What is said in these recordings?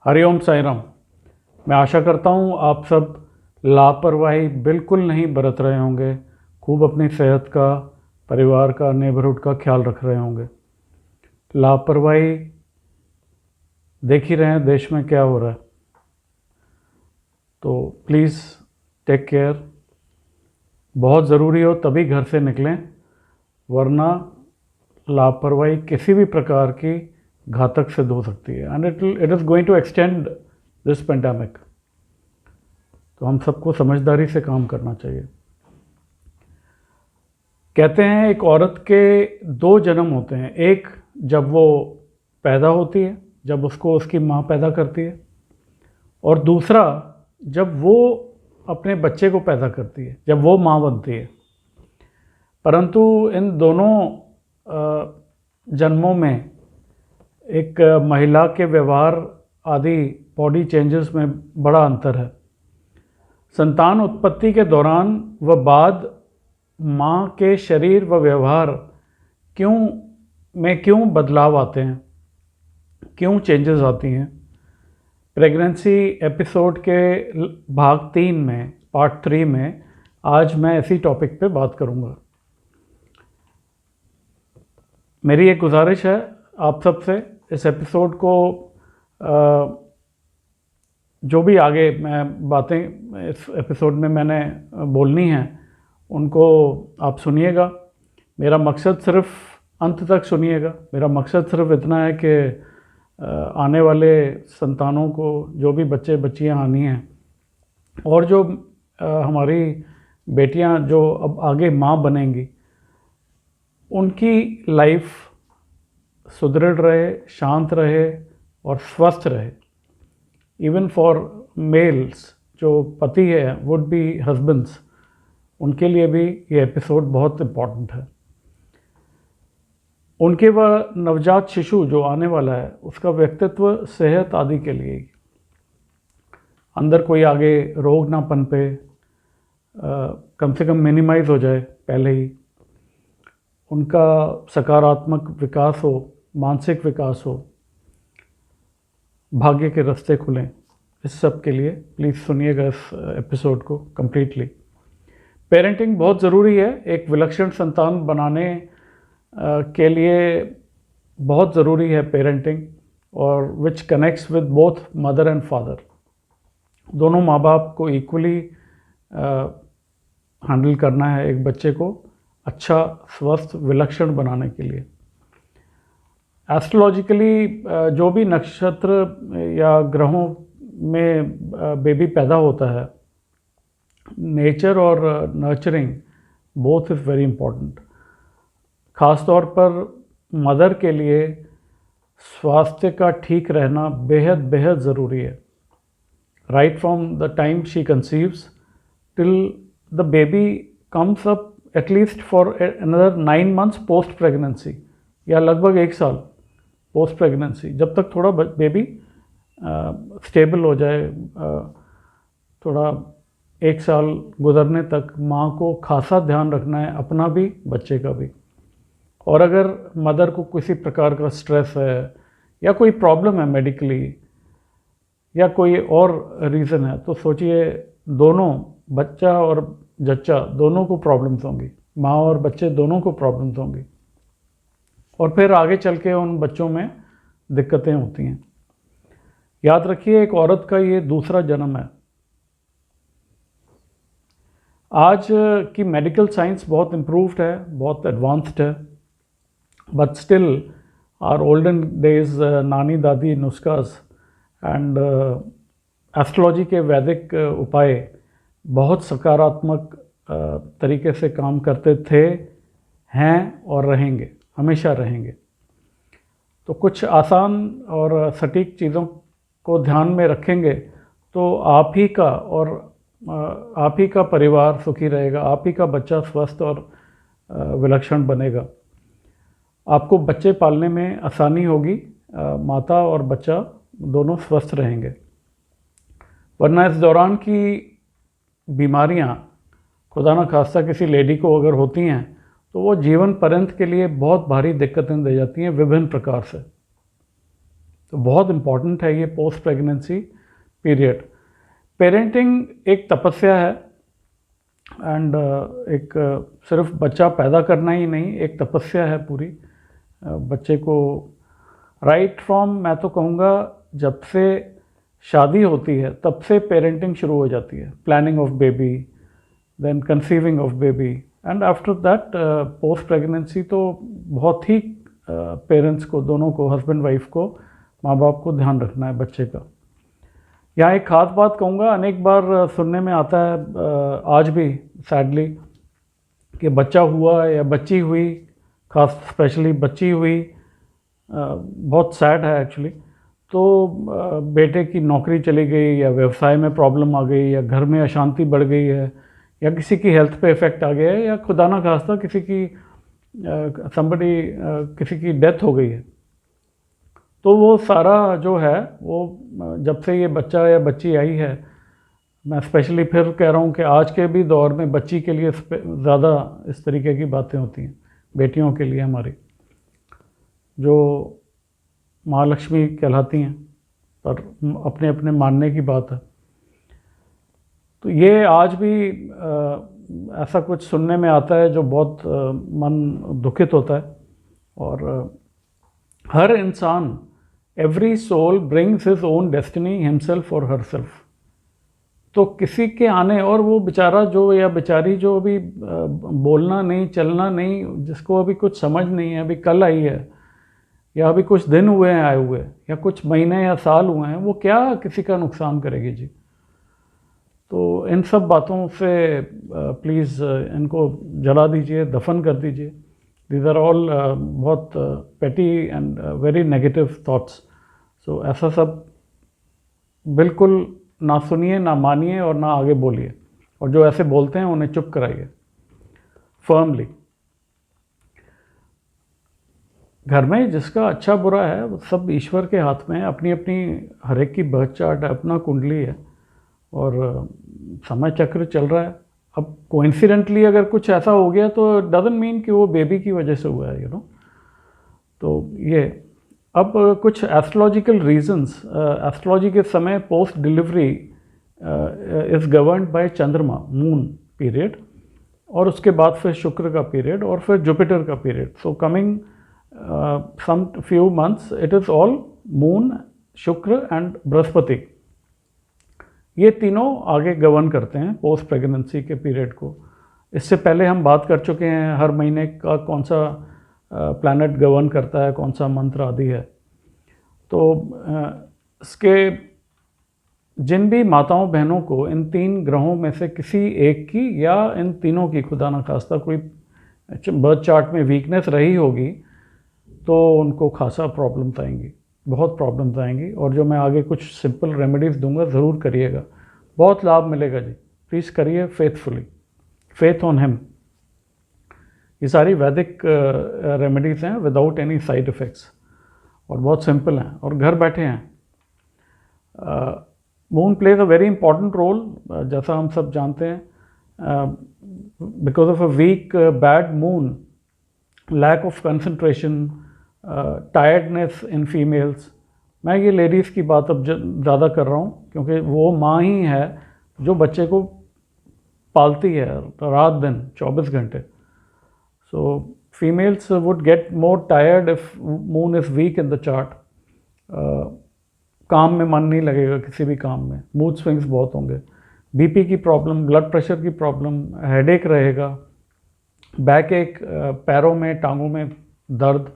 हरिओम साईं राम। मैं आशा करता हूँ आप सब लापरवाही बिल्कुल नहीं बरत रहे होंगे, खूब अपनी सेहत का, परिवार का, नेबरहुड का ख्याल रख रहे होंगे। लापरवाही देख ही रहे हैं देश में क्या हो रहा है, तो प्लीज़ टेक केयर। बहुत ज़रूरी हो तभी घर से निकलें, वरना लापरवाही किसी भी प्रकार की घातक सिद्ध हो सकती है and it is going to extend this pandemic. तो हम सबको समझदारी से काम करना चाहिए। कहते हैं एक औरत के दो जन्म होते हैं, एक जब वो पैदा होती है, जब उसको उसकी माँ पैदा करती है, और दूसरा जब वो अपने बच्चे को पैदा करती है, जब वो माँ बनती है। परंतु इन दोनों जन्मों में एक महिला के व्यवहार आदि बॉडी चेंजेस में बड़ा अंतर है। संतान उत्पत्ति के दौरान व बाद माँ के शरीर व व्यवहार क्यों बदलाव आते हैं, क्यों चेंजेस आती हैं। प्रेगनेंसी एपिसोड के भाग 3 में, पार्ट 3 में आज मैं इसी टॉपिक पे बात करूँगा। मेरी एक गुजारिश है आप सबसे, इस एपिसोड को जो भी आगे मैं बातें इस एपिसोड में मैंने बोलनी हैं उनको आप सुनिएगा। मेरा मकसद सिर्फ अंत तक सुनिएगा। मेरा मकसद सिर्फ इतना है कि आने वाले संतानों को, जो भी बच्चे बच्चियां आनी हैं, और जो हमारी बेटियां जो अब आगे माँ बनेंगी, उनकी लाइफ सुदृढ़ रहे, शांत रहे और स्वस्थ रहे। इवन फॉर मेल्स, जो पति है, वुड बी हस्बैंड्स, उनके लिए भी ये एपिसोड बहुत इम्पॉर्टेंट है। उनके वह नवजात शिशु जो आने वाला है, उसका व्यक्तित्व, सेहत आदि के लिए अंदर कोई आगे रोग ना पनपे, कम से कम मिनिमाइज हो जाए पहले ही, उनका सकारात्मक विकास हो, मानसिक विकास हो, भाग्य के रास्ते खुलें। इस सब के लिए प्लीज़ सुनिएगा इस एपिसोड को कम्प्लीटली। पेरेंटिंग बहुत ज़रूरी है। एक विलक्षण संतान बनाने के लिए बहुत ज़रूरी है पेरेंटिंग, और which connects with both mother and father. दोनों माँ बाप को इक्वली हैंडल करना है एक बच्चे को अच्छा, स्वस्थ, विलक्षण बनाने के लिए। एस्ट्रोलॉजिकली जो भी नक्षत्र या ग्रहों में बेबी पैदा होता है, नेचर और nurturing both is very important. ख़ास तौर पर मदर के लिए स्वास्थ्य का ठीक रहना बेहद बेहद ज़रूरी है। Right from the time she conceives till the baby comes up, at least for another 9 months post pregnancy, या लगभग 1 साल पोस्ट प्रेगनेंसी, जब तक थोड़ा बेबी स्टेबल हो जाए, थोड़ा 1 साल गुजरने तक माँ को खासा ध्यान रखना है, अपना भी, बच्चे का भी। और अगर मदर को किसी प्रकार का स्ट्रेस है या कोई प्रॉब्लम है मेडिकली, या कोई और रीज़न है, तो सोचिए दोनों, बच्चा और जच्चा, दोनों को प्रॉब्लम्स होंगी, माँ और बच्चे दोनों को प्रॉब्लम्स होंगी, और फिर आगे चल के उन बच्चों में दिक्कतें होती हैं। याद रखिए, एक औरत का ये दूसरा जन्म है। आज की मेडिकल साइंस बहुत इम्प्रूव्ड है, बहुत एडवांस्ड है, but still our olden days नानी दादी नुस्खास एंड एस्ट्रोलॉजी के वैदिक उपाय बहुत सकारात्मक तरीके से काम करते थे, हैं और रहेंगे, हमेशा रहेंगे। तो कुछ आसान और सटीक चीज़ों को ध्यान में रखेंगे तो आप ही का और आप ही का परिवार सुखी रहेगा, आप ही का बच्चा स्वस्थ और विलक्षण बनेगा। आपको बच्चे पालने में आसानी होगी, माता और बच्चा दोनों स्वस्थ रहेंगे। वरना इस दौरान की बीमारियां, खुदा न खास्ता किसी लेडी को अगर होती हैं, तो वो जीवन पर्यंत के लिए बहुत भारी दिक्कतें दे जाती हैं विभिन्न प्रकार से। तो बहुत इम्पॉर्टेंट है ये पोस्ट प्रेगनेंसी पीरियड। पेरेंटिंग एक तपस्या है एंड एक सिर्फ बच्चा पैदा करना ही नहीं, एक तपस्या है पूरी। बच्चे को राइट फ्रॉम, मैं तो कहूँगा जब से शादी होती है तब से पेरेंटिंग शुरू हो जाती है। Planning of baby, then conceiving of baby, and after that post pregnancy तो बहुत ही पेरेंट्स को, दोनों को, हस्बैंड वाइफ को, माँ बाप को ध्यान रखना है बच्चे का। यहाँ एक ख़ास बात कहूँगा, अनेक बार सुनने में आता है आज भी सैडली कि बच्चा हुआ या बच्ची हुई, खास स्पेशली बच्ची हुई, बहुत सैड है एक्चुअली। तो बेटे की नौकरी चली गई या व्यवसाय में प्रॉब्लम आ गई या घर में अशांति बढ़ गई है या किसी की हेल्थ पे इफ़ेक्ट आ गया है या खुदा ना खास्ता किसी की किसी की डेथ हो गई है, तो वो सारा जो है वो जब से ये बच्चा या बच्ची आई है, मैं स्पेशली फिर कह रहा हूँ कि आज के भी दौर में बच्ची के लिए ज़्यादा इस तरीके की बातें होती हैं, बेटियों के लिए हमारी जो माँ लक्ष्मी कहलाती हैं, पर अपने अपने मानने की बात है। तो ये आज भी ऐसा कुछ सुनने में आता है जो बहुत मन दुखित होता है। और हर इंसान, every soul brings his own destiny himself और हरसेल्फ। तो किसी के आने, और वो बेचारा जो या बेचारी जो अभी बोलना नहीं, चलना नहीं, जिसको अभी कुछ समझ नहीं है, अभी कल आई है या अभी कुछ दिन हुए हैं आए हुए, या कुछ महीने या साल हुए हैं, वो क्या किसी का नुकसान करेगी जी। तो इन सब बातों से प्लीज़ इनको जला दीजिए, दफन कर दीजिए। दीज आर ऑल बहुत पेटी एंड वेरी नेगेटिव थॉट्स। सो ऐसा सब बिल्कुल ना सुनिए, ना मानिए और ना आगे बोलिए, और जो ऐसे बोलते हैं उन्हें चुप कराइए फर्मली। घर में जिसका अच्छा बुरा है वो सब ईश्वर के हाथ में है, अपनी अपनी हर एक की बर्थ चार्ट है, अपना कुंडली है, और समय चक्र चल रहा है। अब कोइंसिडेंटली अगर कुछ ऐसा हो गया तो डजंट मीन कि वो बेबी की वजह से हुआ है, यू नो। तो ये अब कुछ एस्ट्रोलॉजिकल रीजंस, एस्ट्रोलॉजी के समय post delivery is governed bye चंद्रमा, मून पीरियड, और उसके बाद फिर शुक्र का पीरियड और फिर जुपिटर का period. So coming some few months it is all moon, शुक्र एंड बृहस्पति, ये तीनों आगे गवर्न करते हैं पोस्ट प्रेगनेंसी के पीरियड को। इससे पहले हम बात कर चुके हैं हर महीने का कौन सा प्लैनेट गवर्न करता है, कौन सा मंत्र आदि है। तो इसके जिन भी माताओं बहनों को इन तीन ग्रहों में से किसी एक की या इन तीनों की खुदा न खास्ता कोई बर्थ चार्ट में वीकनेस रही होगी तो उनको खासा प्रॉब्लम्स आएंगी, बहुत प्रॉब्लम्स आएंगी। और जो मैं आगे कुछ सिंपल रेमेडीज़ दूंगा, ज़रूर करिएगा, बहुत लाभ मिलेगा जी। प्लीज़ करिए फेथफुली, फेथ ऑन हिम। ये सारी वैदिक रेमेडीज़ हैं विदाउट एनी साइड इफ़ेक्ट्स और बहुत सिंपल हैं और घर बैठे हैं। Moon plays a very important role, जैसा हम सब जानते हैं। Because of a weak bad moon, lack of concentration, tiredness in females, मैं ये लेडीज़ की बात अब ज़्यादा कर रहा हूँ क्योंकि वो माँ ही है जो बच्चे को पालती है रात दिन 24 घंटे। So females would get more tired if moon is weak in the chart. काम में मन नहीं लगेगा, किसी भी काम में मूड स्विंग्स बहुत होंगे, बीपी की प्रॉब्लम, ब्लड प्रेशर की प्रॉब्लम, हेडेक रहेगा, बैक एक, पैरों में टांगों में दर्द,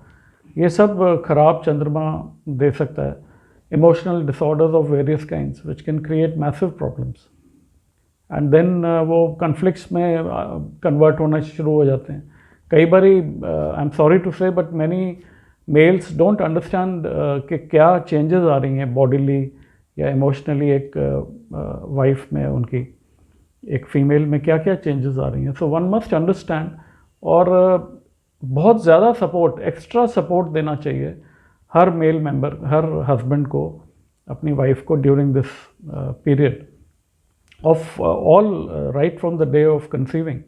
ये सब खराब चंद्रमा दे सकता है। Emotional disorders of various kinds which can create massive problems and then वो कन्फ्लिक्ट्स में कन्वर्ट होना शुरू हो जाते हैं। कई बार I am sorry to say but many males don't understand कि क्या चेंजेस आ रही हैं बॉडीली या इमोशनली एक वाइफ में, उनकी एक फीमेल में क्या क्या चेंजेस आ रही हैं। सो वन मस्ट अंडरस्टैंड और बहुत ज़्यादा सपोर्ट, एक्स्ट्रा सपोर्ट देना चाहिए हर मेल मेंबर, हर हस्बैंड को अपनी वाइफ को during this period of all right from the day of conceiving.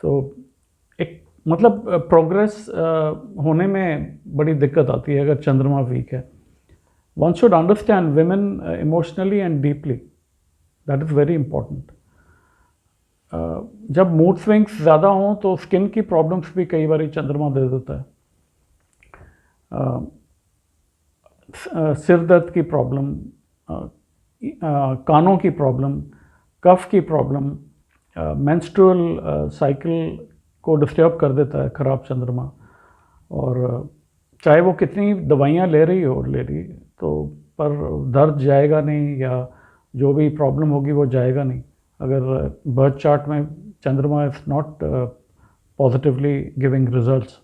So एक मतलब प्रोग्रेस होने में बड़ी दिक्कत आती है अगर चंद्रमा वीक है। One should understand women emotionally and deeply, that is very important. जब मूड स्विंग्स ज़्यादा हों तो स्किन की प्रॉब्लम्स भी कई बार चंद्रमा दे देता है। सिर दर्द की प्रॉब्लम, कानों की प्रॉब्लम, कफ की प्रॉब्लम, मेंस्ट्रुअल साइकिल को डिस्टर्ब कर देता है ख़राब चंद्रमा। और चाहे वो कितनी दवाइयाँ ले रही तो पर दर्द जाएगा नहीं, या जो भी प्रॉब्लम होगी वो जाएगा नहीं अगर बर्थ चार्ट में चंद्रमा is not positively giving results.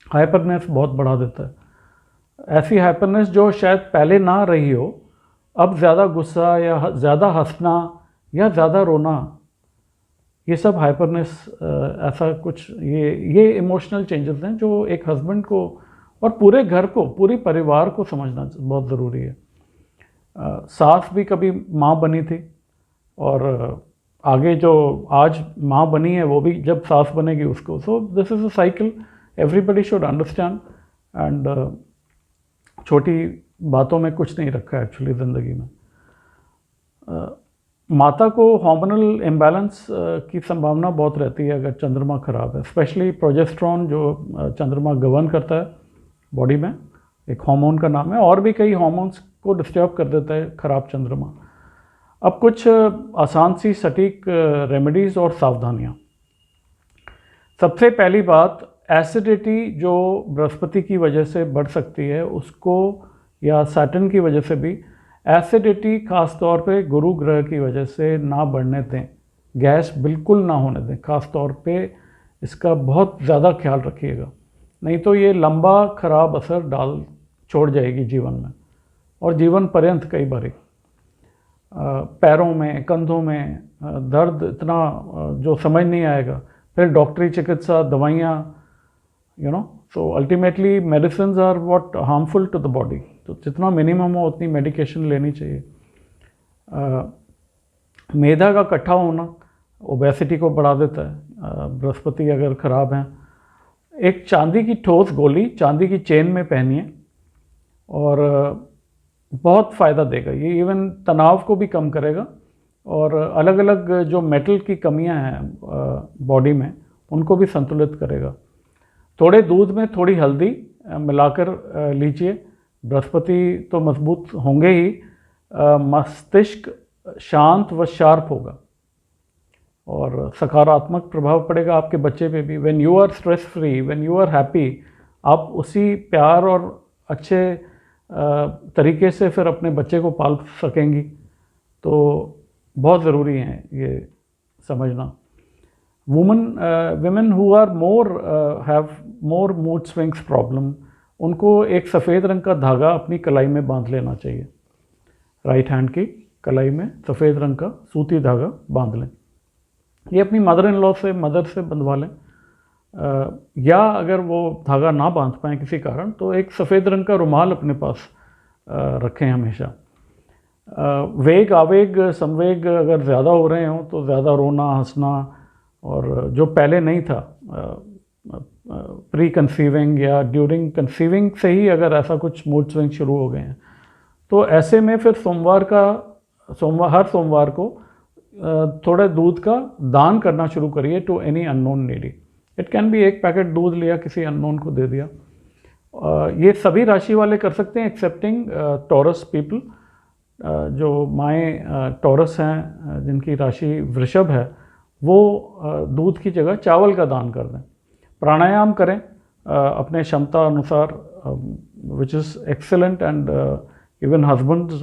Hyperness बहुत बढ़ा देता है। ऐसी हाइपरनेस जो शायद पहले ना रही हो, अब ज़्यादा गुस्सा या ज़्यादा हंसना या ज़्यादा रोना, ये सब हाइपरनेस ऐसा कुछ ये इमोशनल चेंजेस हैं जो एक हस्बैंड को और पूरे घर को, पूरे परिवार को समझना बहुत ज़रूरी है। सास भी कभी माँ बनी थी, और आगे जो आज माँ बनी है वो भी जब सास बनेगी उसको। So this is a cycle, everybody should understand. And छोटी बातों में कुछ नहीं रखा है एक्चुअली ज़िंदगी में। माता को हार्मोनल इम्बैलेंस की संभावना बहुत रहती है अगर चंद्रमा खराब है, स्पेशली प्रोजेस्टेरॉन जो चंद्रमा गवर्न करता है बॉडी में, एक हार्मोन का नाम है, और भी कई हार्मोन्स को डिस्टर्ब कर देता है खराब चंद्रमा। अब कुछ आसान सी सटीक रेमेडीज़ और सावधानियाँ। सबसे पहली बात, एसिडिटी जो बृहस्पति की वजह से बढ़ सकती है उसको, या सैटर्न की वजह से भी, एसिडिटी खास तौर पे गुरु ग्रह की वजह से ना बढ़ने दें। गैस बिल्कुल ना होने दें, खास तौर पे इसका बहुत ज़्यादा ख्याल रखिएगा, नहीं तो ये लंबा खराब असर डाल छोड़ जाएगी जीवन में, और जीवन पर्यंत कई बारी। पैरों में, कंधों में दर्द इतना जो समझ नहीं आएगा, फिर डॉक्टरी चिकित्सा, दवाइयाँ, you know. So ultimately medicine are what harmful to the body, तो जितना मिनिमम हो उतनी मेडिकेशन लेनी चाहिए। मैदा का इकट्ठा होना ओबेसिटी को बढ़ा देता है। बृहस्पति अगर ख़राब है, एक चांदी की ठोस गोली चांदी की चेन में पहनिए, और बहुत फ़ायदा देगा ये। इवन तनाव को भी कम करेगा, और अलग अलग जो मेटल की कमियां हैं बॉडी में उनको भी संतुलित करेगा। थोड़े दूध में थोड़ी हल्दी मिलाकर लीजिए। बृहस्पति तो मजबूत होंगे ही, मस्तिष्क शांत व शार्प होगा, और सकारात्मक प्रभाव पड़ेगा आपके बच्चे पे भी। When you are stress free, when you are happy, आप उसी प्यार और अच्छे तरीके से फिर अपने बच्चे को पाल सकेंगी। तो बहुत ज़रूरी है ये समझना। women who are more have more mood swings problem, उनको एक सफ़ेद रंग का धागा अपनी कलाई में बांध लेना चाहिए। राइट हैंड की कलाई में सफ़ेद रंग का सूती धागा बांध लें। ये अपनी मदर इन लॉ से, मदर से बंधवा लें, या अगर वो धागा ना बांध पाएँ किसी कारण, तो एक सफ़ेद रंग का रुमाल अपने पास रखें हमेशा। वेग आवेग संवेग अगर ज़्यादा हो रहे हों तो ज़्यादा रोना, हंसना, और जो पहले नहीं था प्री कंसीविंग या ड्यूरिंग कंसीविंग से ही अगर ऐसा कुछ मूड स्विंग शुरू हो गए हैं, तो ऐसे में फिर हर सोमवार को थोड़े दूध का दान करना शुरू करिए to any unknown needy. It can be एक पैकेट दूध लिया, किसी अननोन को दे दिया। ये सभी राशि वाले कर सकते हैं एक्सेप्टिंग टॉरस पीपल। जो माएँ टॉरस हैं, जिनकी राशि वृषभ है, वो दूध की जगह चावल का दान कर दें। प्राणायाम करें अपने क्षमता अनुसार, which is excellent, and even husbands,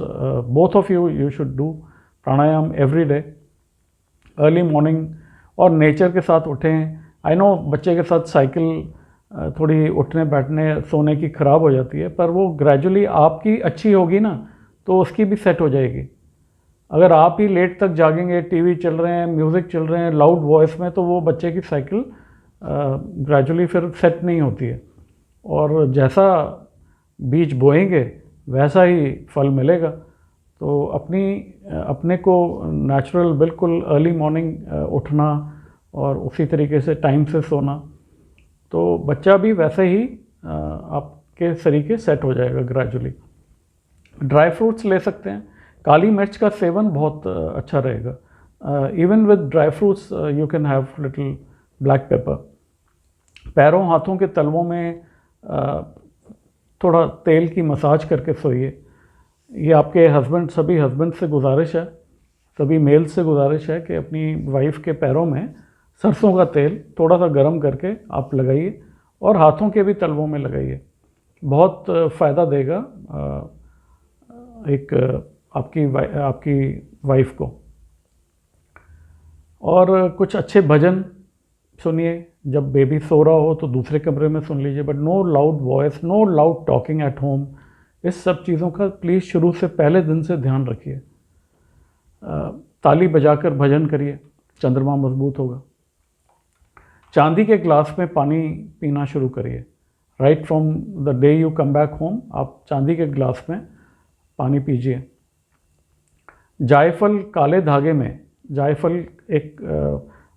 both of you should do pranayama every day early morning, और नेचर के साथ उठें। आई नो बच्चे के साथ साइकिल थोड़ी उठने बैठने सोने की ख़राब हो जाती है, पर वो ग्रेजुअली आपकी अच्छी होगी ना तो उसकी भी सेट हो जाएगी। अगर आप ही लेट तक जागेंगे, टीवी चल रहे हैं, म्यूज़िक चल रहे हैं लाउड वॉइस में, तो वो बच्चे की साइकिल ग्रेजुअली फिर सेट नहीं होती है, और जैसा बीज बोएंगे वैसा ही फल मिलेगा। तो अपने को नेचुरल बिल्कुल अर्ली मॉर्निंग उठना और उसी तरीके से टाइम से सोना, तो बच्चा भी वैसे ही आपके तरीके सेट हो जाएगा ग्रेजुअली। ड्राई फ्रूट्स ले सकते हैं। काली मिर्च का सेवन बहुत अच्छा रहेगा। Even with dry fruits you can have little black pepper. पैरों हाथों के तलवों में थोड़ा तेल की मसाज करके सोइए। ये आपके हस्बैंड, सभी हस्बैंड से गुजारिश है, सभी मेल से गुजारिश है कि अपनी वाइफ के पैरों में सरसों का तेल थोड़ा सा गर्म करके आप लगाइए और हाथों के भी तलवों में लगाइए। बहुत फ़ायदा देगा एक आपकी वाइफ को। और कुछ अच्छे भजन सुनिए। जब बेबी सो रहा हो तो दूसरे कमरे में सुन लीजिए, but no loud voice, no loud talking at home. इस सब चीज़ों का प्लीज़ शुरू से पहले दिन से ध्यान रखिए। ताली बजाकर भजन करिए, चंद्रमा मजबूत होगा। चांदी के ग्लास में पानी पीना शुरू करिए। Right from the day you come back home आप चांदी के ग्लास में पानी पीजिए। जायफल काले धागे में, जायफल एक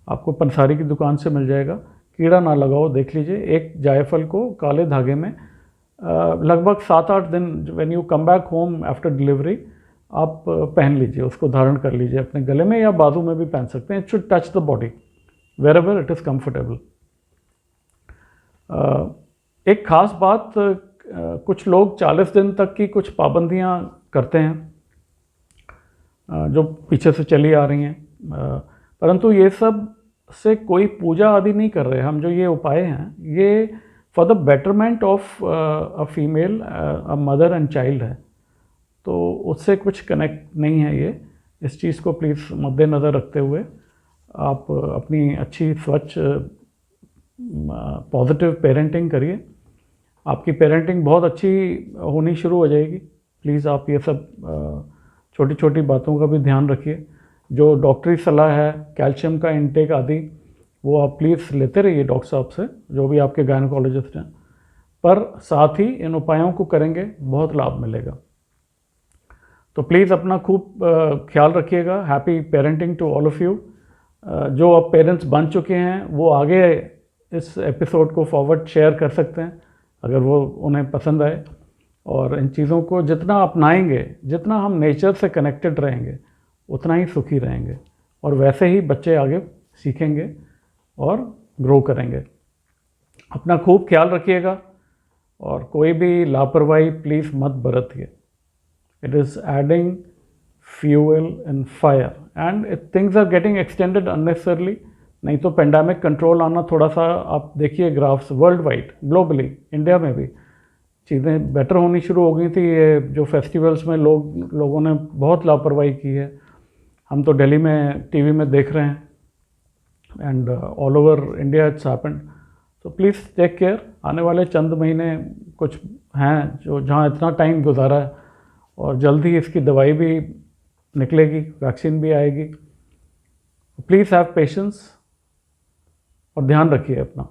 आपको पंसारी की दुकान से मिल जाएगा, कीड़ा ना लगाओ, देख लीजिए। एक जायफल को काले धागे में लगभग 7-8 दिन, when you come back home after delivery, आप पहन लीजिए, उसको धारण कर लीजिए अपने गले में या बाजू में भी पहन सकते हैं। It should touch the body wherever it is comfortable. एक ख़ास बात, कुछ लोग 40 दिन तक की कुछ पाबंदियां करते हैं जो पीछे से चली आ रही हैं, परंतु ये सब से कोई पूजा आदि नहीं कर रहे। हम जो ये उपाय हैं ये for the betterment of a female, a mother and child है, तो उससे कुछ कनेक्ट नहीं है ये। इस चीज़ को प्लीज़ मद्देनज़र रखते हुए आप अपनी अच्छी स्वच्छ पॉजिटिव पेरेंटिंग करिए। आपकी पेरेंटिंग बहुत अच्छी होनी शुरू हो जाएगी। प्लीज़ आप ये सब छोटी छोटी बातों का भी ध्यान रखिए। जो डॉक्टरी सलाह है, कैल्शियम का इंटेक आदि, वो आप प्लीज़ लेते रहिए डॉक्टर साहब से, जो भी आपके गायनोकोलॉजिस्ट हैं। पर साथ ही इन उपायों को करेंगे, बहुत लाभ मिलेगा। तो प्लीज़ अपना खूब ख्याल रखिएगा। Happy parenting to all of you. जो अब पेरेंट्स बन चुके हैं वो आगे इस एपिसोड को फॉरवर्ड शेयर कर सकते हैं अगर वो उन्हें पसंद आए। और इन चीज़ों को जितना अपनाएंगे, जितना हम नेचर से कनेक्टेड रहेंगे, उतना ही सुखी रहेंगे और वैसे ही बच्चे आगे सीखेंगे और ग्रो करेंगे। अपना खूब ख्याल रखिएगा और कोई भी लापरवाही प्लीज़ मत बरतिए। It is adding fuel in fire and things are getting extended unnecessarily. नहीं तो पेंडेमिक कंट्रोल आना, थोड़ा सा आप देखिए graphs world wide, globally, India में भी चीज़ें बेटर होनी शुरू हो गई थी। ये जो फेस्टिवल्स में लोगों ने बहुत लापरवाही की है, हम तो दिल्ली में टीवी में देख रहे हैं and all over India it's happened. तो प्लीज़ टेक केयर। आने वाले चंद महीने कुछ हैं जो जहाँ इतना टाइम गुजारा है और जल्द ही इसकी दवाई भी निकलेगी, वैक्सीन भी आएगी। प्लीज़ हैव पेशेंस और ध्यान रखिए अपना।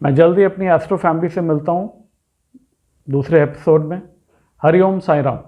मैं जल्दी अपनी एस्ट्रो फैमिली से मिलता हूँ दूसरे एपिसोड में। हरिओम साईं राम।